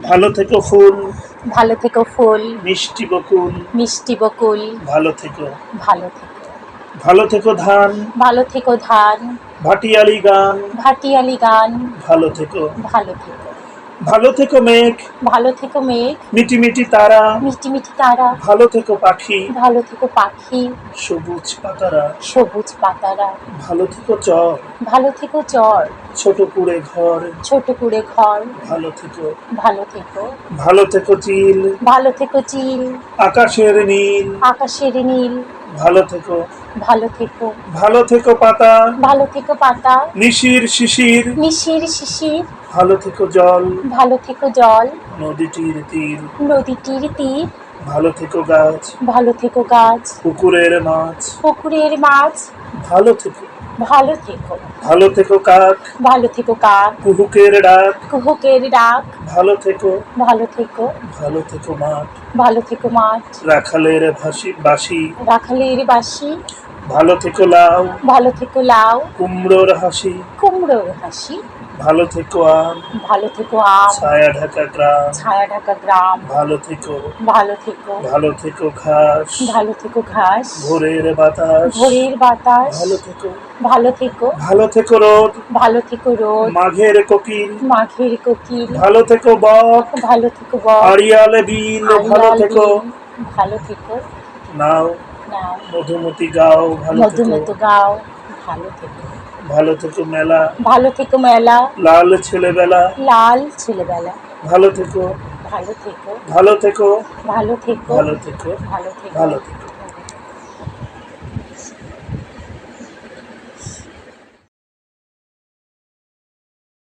ভালো থেকো ফুল, ভালো থেকো ফুল, মিষ্টি বকুল, মিষ্টি বকুল, ভালো থেকো। ভালো থেকো। ভালো থেকো ধান, ভালো থেকো ধান, ভাটিয়ালি গান, ভাটিয়ালি গান, ভালো থেকো। ভালো থেকো। ভালো থেকো মেঘ, ভালো থেকো মেঘ, মিটি মিটি তারা, মিষ্টি মিষ্টি তারা, ভালো থেকো পাখি, ভালো থেকো পাখি, সবুজ পাতারা, সবুজ পাতারা, ভালো থেকো চর, ভালো থেকো চর, ছোট কুড়ে ঘর, ছোট কুড়ে ঘর, ভালো থেকো। ভালো থেকো। ভালো থেকো চিল, ভালো থেকো চিল, আকাশের নীল, আকাশের নীল, ভালো থেকো। ভালো থেকো। ভালো থেকো পাতা, ভালো থেকো পাতা, নিশির শিশির, মিশির শিশির, ভালো থেকো জল, ভালো থেকো জল, নদীটির তীর, নদীটির তীর, ভালো থেকো গাছ, ভালো থেকো গাছ, পুকুরের মাছ, পুকুরের মাছ, ভালো থেকো। ভালো থেকো। ভালো থেকো কাক, ভালো থেকো কাক, কুহুকের ডাক, কুহুকের ডাক, ভালো থেকো। ভালো থেকো। ভালো থেকো মাঠ, ভালো থেকো মাঠ, রাখালের বাঁশি, রাখালের বাঁশি, ভালো থেকো লাউ, ভালো থেকো লাউ, কুমড়োর হাসি, কুমড়োর হাসি, ভালো থেকো আম, ভালো থেকো আম, ছায়া ঢাকা গ্রাম, ছায়া ঢাকা গ্রাম, ভালো থেকো। ভালো থেকো। ভালো থেকো ঘাস, ভালো থেকো ঘাস, ভোরের বাতাস, ভোরের বাতাস, ভালো থেকো। ভালো থেকো। ভালো থেকো রোদ, ভালো থেকো রোদ, মাঘের কোকিল, মাঘের কোকিল, ভালো থেকো বক, ভালো থেকো বক, আড়িয়ালে বিল, ভালো আড়িয়াল থেকো। বিল, ভালো থেকো। নাও নাও মধুমতি গাও, ভালো থেকো। মধুমতো গাও, ভালো থেকো। ভালো থেকো মেলা, ভালো থেকো মেলা, লাল ছেলেবেলা, লাল ছেলেবেলা, ভালো থেকো। ভালো থেকো। ভালো থেকো, ভালো থেকো, ভালো থেকো, ভালো থেকো। ভালো থেকো।